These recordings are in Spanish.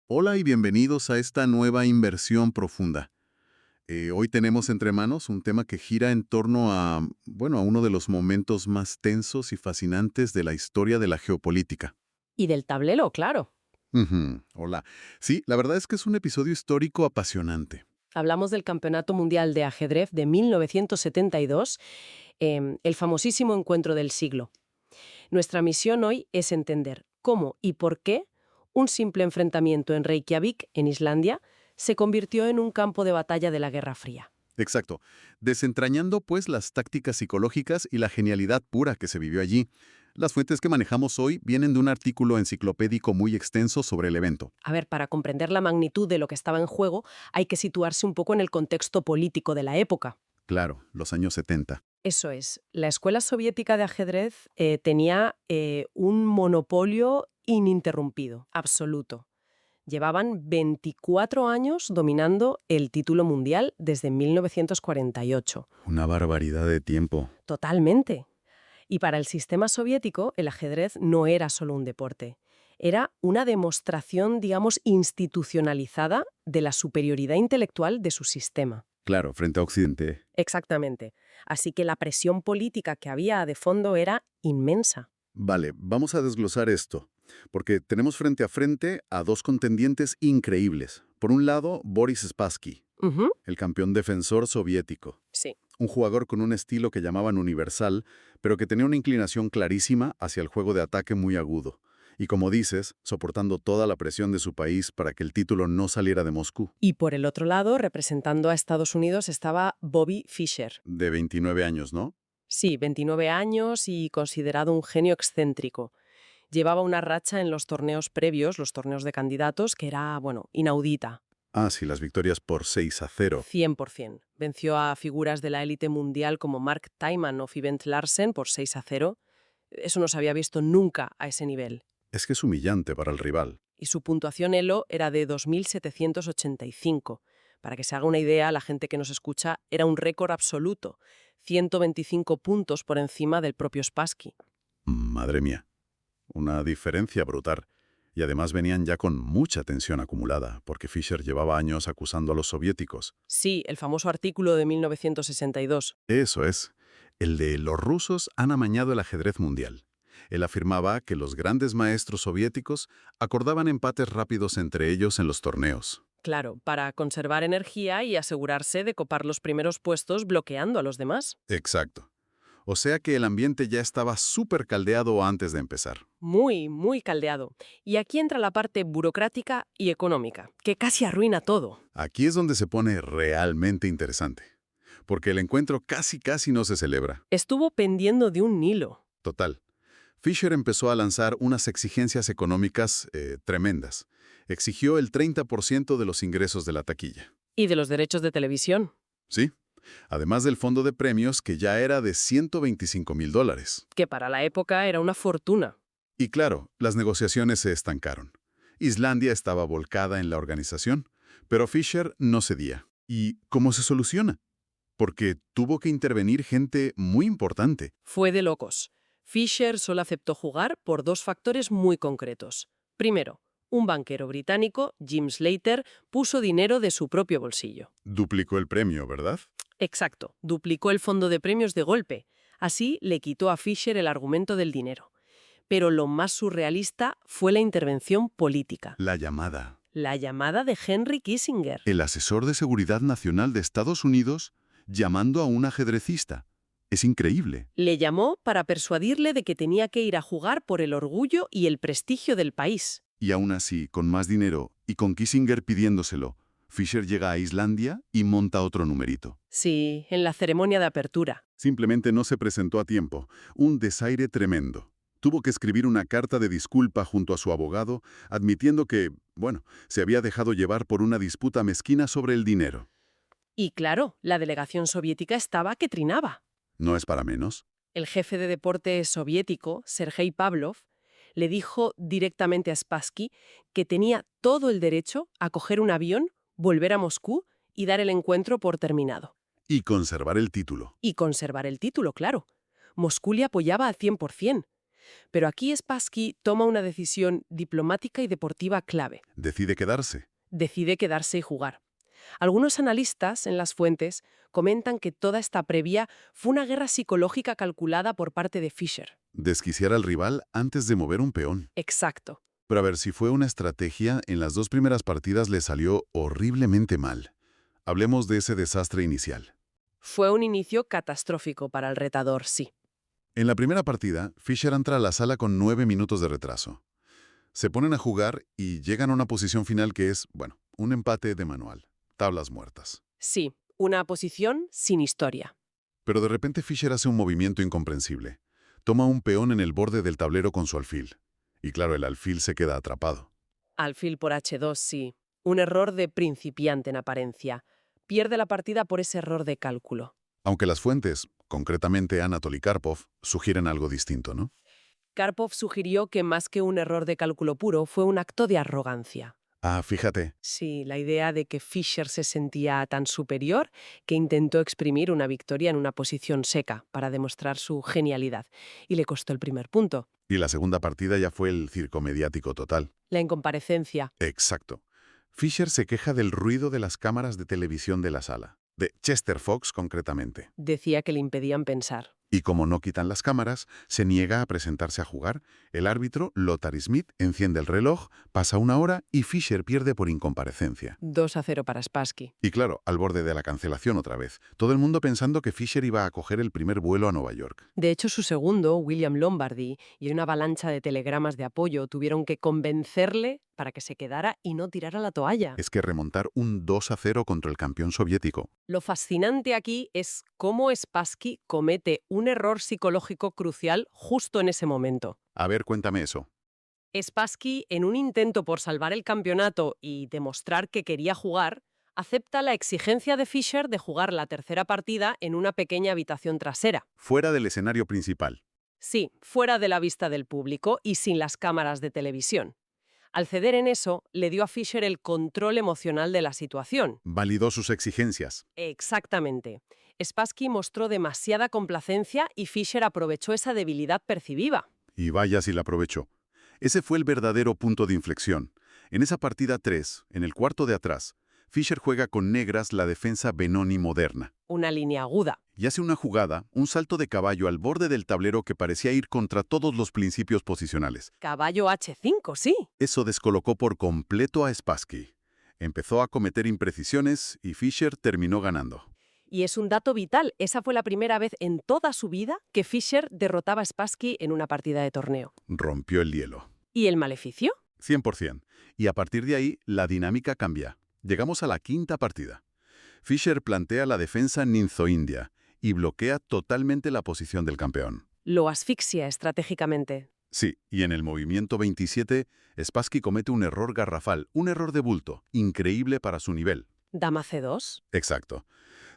Hola y bienvenidos a esta nueva inversión profunda. Hoy tenemos entre manos un tema que gira en torno a uno de los momentos más tensos y fascinantes de la historia de la geopolítica. Y del tablero, claro. Ujú, hola. Sí, la verdad es que es un episodio histórico apasionante. Hablamos del Campeonato Mundial de Ajedrez de 1972, el famosísimo encuentro del siglo. Nuestra misión hoy es entender cómo y por qué un simple enfrentamiento en Reykjavik, en Islandia, se convirtió en un campo de batalla de la Guerra Fría. Exacto. Desentrañando pues las tácticas psicológicas y la genialidad pura que se vivió allí. Las fuentes que manejamos hoy vienen de un artículo enciclopédico muy extenso sobre el evento. A ver, para comprender la magnitud de lo que estaba en juego, hay que situarse un poco en el contexto político de la época. Claro, los años 70. Eso es. La Escuela Soviética de Ajedrez tenía un monopolio ininterrumpido, absoluto. Llevaban 24 años dominando el título mundial desde 1948. Una barbaridad de tiempo. Totalmente. Y para el sistema soviético, el ajedrez no era solo un deporte. Era una demostración, digamos, institucionalizada de la superioridad intelectual de su sistema. Claro, frente a Occidente. Exactamente. Así que la presión política que había de fondo era inmensa. Vale, vamos a desglosar esto, porque tenemos frente a frente a dos contendientes increíbles. Por un lado, Boris Spassky, Ujú. el campeón defensor soviético, Sí. un jugador con un estilo que llamaban universal, pero que tenía una inclinación clarísima hacia el juego de ataque muy agudo. Y como dices, soportando toda la presión de su país para que el título no saliera de Moscú, Y por el otro lado, representando a Estados Unidos, estaba Bobby Fischer. de 29 años, ¿no? Sí, 29 años y considerado un genio excéntrico. Llevaba una racha en los torneos previos, los torneos de candidatos, que era, bueno, inaudita. Ah, sí, las victorias por 6-0. 100%. Venció a figuras de la élite mundial como Mark Taiman o Fibent Larsen por 6-0. Eso no se había visto nunca a ese nivel. Es que es humillante para el rival. Y su puntuación Elo era de 2.785. Para que se haga una idea, la gente que nos escucha, era un récord absoluto. 125 puntos por encima del propio Spassky. Madre mía. Una diferencia brutal. Y además venían ya con mucha tensión acumulada, porque Fischer llevaba años acusando a los soviéticos. Sí, el famoso artículo de 1962. Eso es, el de los rusos han amañado el ajedrez mundial. Él afirmaba que los grandes maestros soviéticos acordaban empates rápidos entre ellos en los torneos. Claro, para conservar energía y asegurarse de copar los primeros puestos bloqueando a los demás. Exacto. O sea que el ambiente ya estaba súper caldeado antes de empezar. Muy, muy caldeado. Y aquí entra la parte burocrática y económica, que casi arruina todo. Aquí es donde se pone realmente interesante, porque el encuentro casi no se celebra. Estuvo pendiendo de un hilo. Total. Fischer empezó a lanzar unas exigencias económicas tremendas. Exigió el 30% de los ingresos de la taquilla. Y de los derechos de televisión. ¿Sí? Además del fondo de premios, que ya era de $125,000. Que para la época era una fortuna. Y claro, las negociaciones se estancaron. Islandia estaba volcada en la organización, pero Fischer no cedía. ¿Y cómo se soluciona? Porque tuvo que intervenir gente muy importante. Fue de locos. Fisher solo aceptó jugar por dos factores muy concretos. Primero, un banquero británico, Jim Slater, puso dinero de su propio bolsillo. Duplicó el premio, ¿verdad? Exacto, duplicó el fondo de premios de golpe. Así le quitó a Fisher el argumento del dinero. Pero lo más surrealista fue la intervención política. La llamada. La llamada de Henry Kissinger. El asesor de seguridad nacional de Estados Unidos llamando a un ajedrecista. Es increíble. Le llamó para persuadirle de que tenía que ir a jugar por el orgullo y el prestigio del país. Y aún así, con más dinero y con Kissinger pidiéndoselo, Fischer llega a Islandia y monta otro numerito. Sí, en la ceremonia de apertura. Simplemente no se presentó a tiempo. Un desaire tremendo. Tuvo que escribir una carta de disculpa junto a su abogado, admitiendo que, se había dejado llevar por una disputa mezquina sobre el dinero. Y claro, la delegación soviética estaba que trinaba. No es para menos. El jefe de deporte soviético, Sergei Pavlov, le dijo directamente a Spassky que tenía todo el derecho a coger un avión, volver a Moscú y dar el encuentro por terminado. Y conservar el título. Y conservar el título, claro. Moscú le apoyaba al 100%. Pero aquí Spassky toma una decisión diplomática y deportiva clave. Decide quedarse. Decide quedarse y jugar. Algunos analistas en las fuentes comentan que toda esta previa fue una guerra psicológica calculada por parte de Fischer. Desquiciar al rival antes de mover un peón. Exacto. Pero a ver, si fue una estrategia, en las 2 primeras partidas le salió horriblemente mal. Hablemos de ese desastre inicial. Fue un inicio catastrófico para el retador, sí. En la primera partida, Fischer entra a la sala con 9 minutos de retraso. Se ponen a jugar y llegan a una posición final que es, bueno, un empate de manual. Tablas muertas. Sí, una posición sin historia. Pero de repente Fischer hace un movimiento incomprensible. Toma un peón en el borde del tablero con su alfil. Y claro, el alfil se queda atrapado. Alfil por H2, sí. Un error de principiante en apariencia. Pierde la partida por ese error de cálculo. Aunque las fuentes, concretamente Anatoly Karpov, sugieren algo distinto, ¿no? Karpov sugirió que más que un error de cálculo puro fue un acto de arrogancia. Ah, fíjate. Sí, la idea de que Fischer se sentía tan superior que intentó exprimir una victoria en una posición seca para demostrar su genialidad. Y le costó el primer punto. Y la segunda partida ya fue el circo mediático total. La incomparecencia. Exacto. Fischer se queja del ruido de las cámaras de televisión de la sala. De Chester Fox, concretamente. Decía que le impedían pensar. Y como no quitan las cámaras, se niega a presentarse a jugar. El árbitro, Lothar Smith, enciende el reloj, pasa 1 hora y Fischer pierde por incomparecencia. 2-0 para Spassky. Y claro, al borde de la cancelación otra vez. Todo el mundo pensando que Fischer iba a coger el primer vuelo a Nueva York. De hecho, su segundo, William Lombardy, y una avalancha de telegramas de apoyo tuvieron que convencerle para que se quedara y no tirara la toalla. Es que remontar un 2-0 contra el campeón soviético. Lo fascinante aquí es cómo Spassky comete un error psicológico crucial justo en ese momento. A ver, cuéntame eso. Spassky, en un intento por salvar el campeonato y demostrar que quería jugar, acepta la exigencia de Fischer de jugar la tercera partida en una pequeña habitación trasera. Fuera del escenario principal. Sí, fuera de la vista del público y sin las cámaras de televisión. Al ceder en eso, le dio a Fischer el control emocional de la situación. Validó sus exigencias. Exactamente. Spassky mostró demasiada complacencia y Fischer aprovechó esa debilidad percibida. Y vaya si la aprovechó. Ese fue el verdadero punto de inflexión. En esa partida 3, en el cuarto de atrás, Fischer juega con negras la defensa Benoni moderna. Una línea aguda. Y hace una jugada, un salto de caballo al borde del tablero que parecía ir contra todos los principios posicionales. Caballo H5, sí. Eso descolocó por completo a Spassky. Empezó a cometer imprecisiones y Fischer terminó ganando. Y es un dato vital. Esa fue la primera vez en toda su vida que Fischer derrotaba a Spassky en una partida de torneo. Rompió el hielo. ¿Y el maleficio? 100%. Y a partir de ahí, la dinámica cambia. Llegamos a la quinta partida. Fischer plantea la defensa ninzo-india y bloquea totalmente la posición del campeón. Lo asfixia estratégicamente. Sí, y en el movimiento 27, Spassky comete un error garrafal, un error de bulto, increíble para su nivel. Dama C2. Exacto.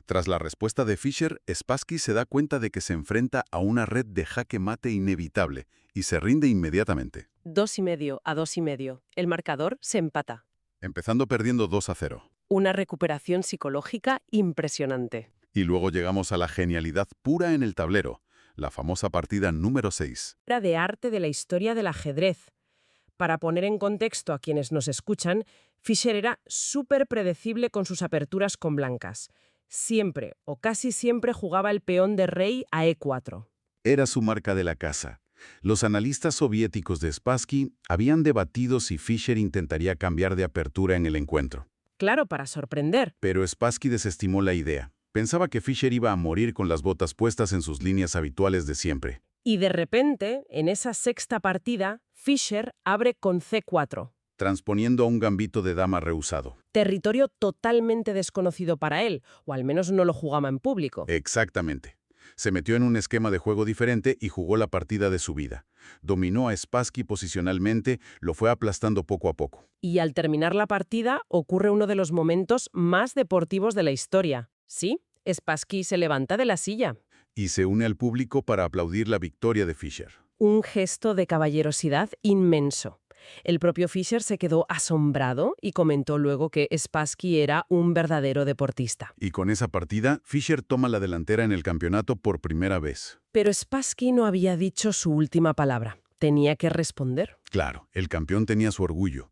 Tras la respuesta de Fischer, Spassky se da cuenta de que se enfrenta a una red de jaque mate inevitable y se rinde inmediatamente. 2,5 a 2,5. El marcador se empata. Empezando perdiendo 2-0. Una recuperación psicológica impresionante. Y luego llegamos a la genialidad pura en el tablero, la famosa partida número 6. Obra de arte de la historia del ajedrez. Para poner en contexto a quienes nos escuchan, Fischer era súper predecible con sus aperturas con blancas. Siempre o casi siempre jugaba el peón de rey a E4. Era su marca de la casa. Los analistas soviéticos de Spassky habían debatido si Fischer intentaría cambiar de apertura en el encuentro. Claro, para sorprender. Pero Spassky desestimó la idea. Pensaba que Fischer iba a morir con las botas puestas en sus líneas habituales de siempre. Y de repente, en esa sexta partida, Fischer abre con C4. Transponiendo a un gambito de dama rehusado. Territorio totalmente desconocido para él, o al menos no lo jugaba en público. Exactamente. Se metió en un esquema de juego diferente y jugó la partida de su vida. Dominó a Spassky posicionalmente, lo fue aplastando poco a poco. Y al terminar la partida ocurre uno de los momentos más deportivos de la historia. Sí, Spassky se levanta de la silla. Y se une al público para aplaudir la victoria de Fischer. Un gesto de caballerosidad inmenso. El propio Fischer se quedó asombrado y comentó luego que Spassky era un verdadero deportista. Y con esa partida, Fischer toma la delantera en el campeonato por primera vez. Pero Spassky no había dicho su última palabra. Tenía que responder. Claro, el campeón tenía su orgullo.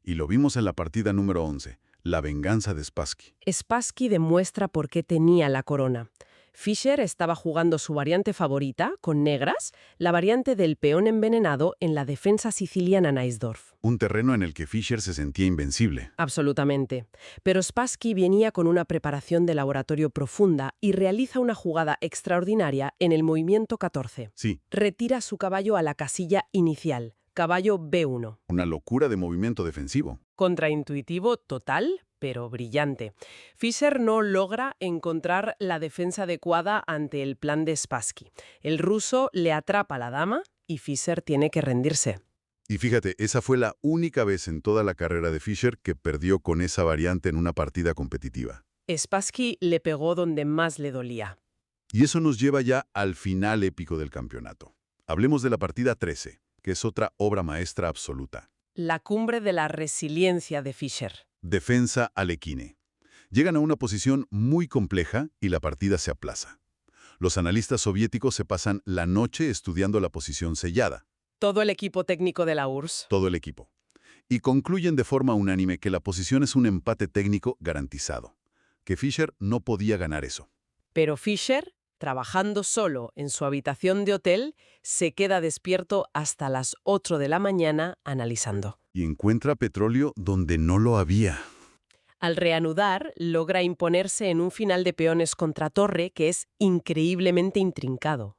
Y lo vimos en la partida número 11, la venganza de Spassky. Spassky demuestra por qué tenía la corona. Fischer estaba jugando su variante favorita, con negras, la variante del peón envenenado en la defensa siciliana Naisdorf. Un terreno en el que Fischer se sentía invencible. Absolutamente. Pero Spassky venía con una preparación de laboratorio profunda y realiza una jugada extraordinaria en el movimiento 14. Sí, Retira su caballo a la casilla inicial, caballo B1. una locura de movimiento defensivo. Contraintuitivo total, pero brillante. Fischer no logra encontrar la defensa adecuada ante el plan de Spassky. El ruso le atrapa a la dama y Fischer tiene que rendirse. Y fíjate, esa fue la única vez en toda la carrera de Fischer que perdió con esa variante en una partida competitiva. Spassky le pegó donde más le dolía. Y eso nos lleva ya al final épico del campeonato. Hablemos de la partida 13, que es otra obra maestra absoluta. La cumbre de la resiliencia de Fischer. Defensa Alekhine. Llegan a una posición muy compleja y la partida se aplaza. Los analistas soviéticos se pasan la noche estudiando la posición sellada. Todo el equipo técnico de la URSS. Todo el equipo. Y concluyen de forma unánime que la posición es un empate técnico garantizado. Que Fischer no podía ganar eso. Pero Fischer, trabajando solo en su habitación de hotel, se queda despierto hasta las 8 de la mañana analizando. Y encuentra petróleo donde no lo había. Al reanudar, logra imponerse en un final de peones contra torre que es increíblemente intrincado.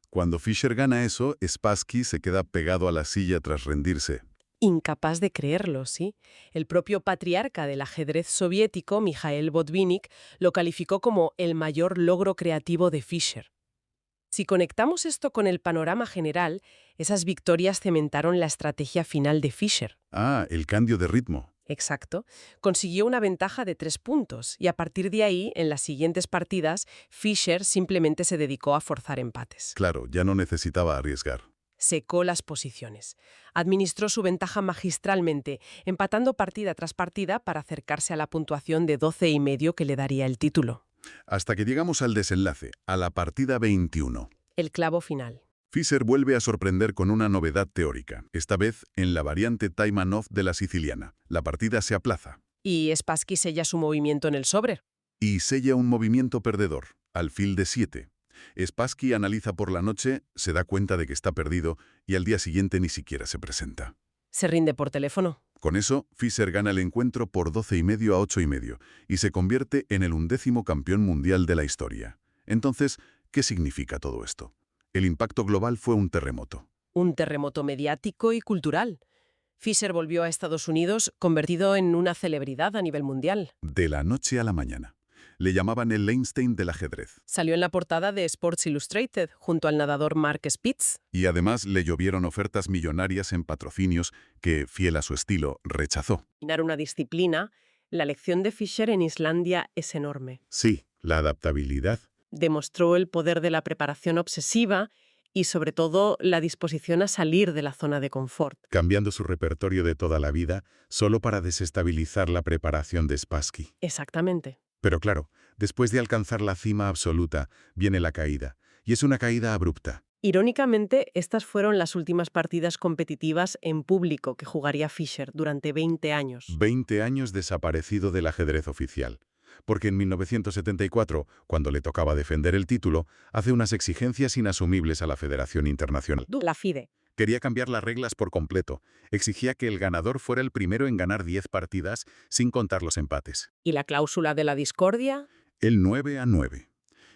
Cuando Fischer gana eso, Spassky se queda pegado a la silla tras rendirse. Incapaz de creerlo, ¿sí? El propio patriarca del ajedrez soviético, Mikhail Botvinnik, lo calificó como el mayor logro creativo de Fischer. Si conectamos esto con el panorama general, esas victorias cementaron la estrategia final de Fischer. Ah, el cambio de ritmo. Exacto. Consiguió una ventaja de 3 puntos y a partir de ahí, en las siguientes partidas, Fischer simplemente se dedicó a forzar empates. Claro, ya no necesitaba arriesgar. Secó las posiciones. Administró su ventaja magistralmente, empatando partida tras partida para acercarse a la puntuación de 12,5 que le daría el título. Hasta que llegamos al desenlace, a la partida 21. El clavo final. Fischer vuelve a sorprender con una novedad teórica, esta vez en la variante Taimanov de la siciliana. La partida se aplaza. Y Spassky sella su movimiento en el sobre. Y sella un movimiento perdedor, alfil de 7. Spassky analiza por la noche, se da cuenta de que está perdido y al día siguiente ni siquiera se presenta. Se rinde por teléfono. Con eso, Fischer gana el encuentro por 12,5 a 8,5 y se convierte en el 11º campeón mundial de la historia. Entonces, ¿qué significa todo esto? El impacto global fue un terremoto. Un terremoto mediático y cultural. Fischer volvió a Estados Unidos convertido en una celebridad a nivel mundial. De la noche a la mañana. Le llamaban el Einstein del ajedrez. Salió en la portada de Sports Illustrated junto al nadador Mark Spitz. Y además le llovieron ofertas millonarias en patrocinios que, fiel a su estilo, rechazó. Dominar una disciplina, la lección de Fischer en Islandia es enorme. Sí, la adaptabilidad. Demostró el poder de la preparación obsesiva y, sobre todo, la disposición a salir de la zona de confort. Cambiando su repertorio de toda la vida solo para desestabilizar la preparación de Spassky. Exactamente. Pero claro, después de alcanzar la cima absoluta, viene la caída. Y es una caída abrupta. Irónicamente, estas fueron las últimas partidas competitivas en público que jugaría Fischer durante 20 años. 20 años desaparecido del ajedrez oficial. Porque en 1974, cuando le tocaba defender el título, hace unas exigencias inasumibles a la Federación Internacional. La FIDE. Quería cambiar las reglas por completo. Exigía que el ganador fuera el primero en ganar 10 partidas, sin contar los empates. ¿Y la cláusula de la discordia? El 9-9.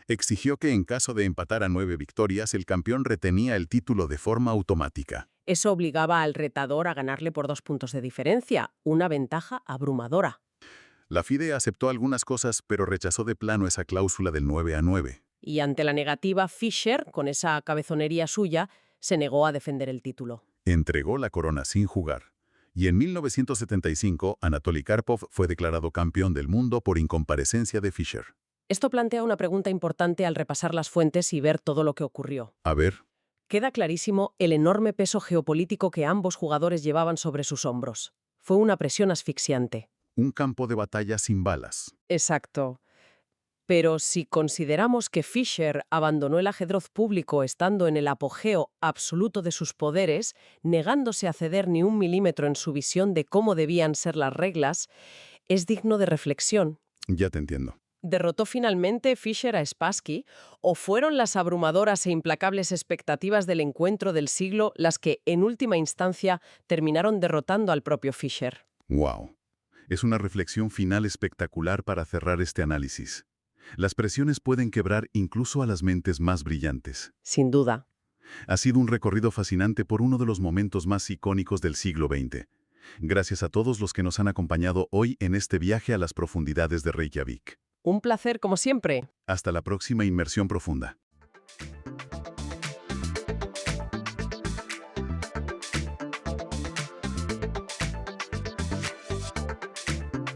Exigió que en caso de empatar a 9 victorias, el campeón retenía el título de forma automática. Eso obligaba al retador a ganarle por 2 puntos de diferencia, una ventaja abrumadora. La FIDE aceptó algunas cosas, pero rechazó de plano esa cláusula del 9-9. Y ante la negativa, Fischer, con esa cabezonería suya, se negó a defender el título. Entregó la corona sin jugar. Y en 1975, Anatoly Karpov fue declarado campeón del mundo por incomparecencia de Fischer. Esto plantea una pregunta importante al repasar las fuentes y ver todo lo que ocurrió. A ver, Queda clarísimo el enorme peso geopolítico que ambos jugadores llevaban sobre sus hombros. Fue una presión asfixiante. Un campo de batalla sin balas. Exacto. Pero si consideramos que Fischer abandonó el ajedrez público estando en el apogeo absoluto de sus poderes, negándose a ceder ni un milímetro en su visión de cómo debían ser las reglas, es digno de reflexión. Ya te entiendo. ¿Derrotó finalmente Fischer a Spassky o fueron las abrumadoras e implacables expectativas del encuentro del siglo las que, en última instancia, terminaron derrotando al propio Fischer? ¡Wow! Es una reflexión final espectacular para cerrar este análisis. Las presiones pueden quebrar incluso a las mentes más brillantes. Sin duda. Ha sido un recorrido fascinante por uno de los momentos más icónicos del siglo XX. Gracias a todos los que nos han acompañado hoy en este viaje a las profundidades de Reykjavik. Un placer como siempre. Hasta la próxima inmersión profunda.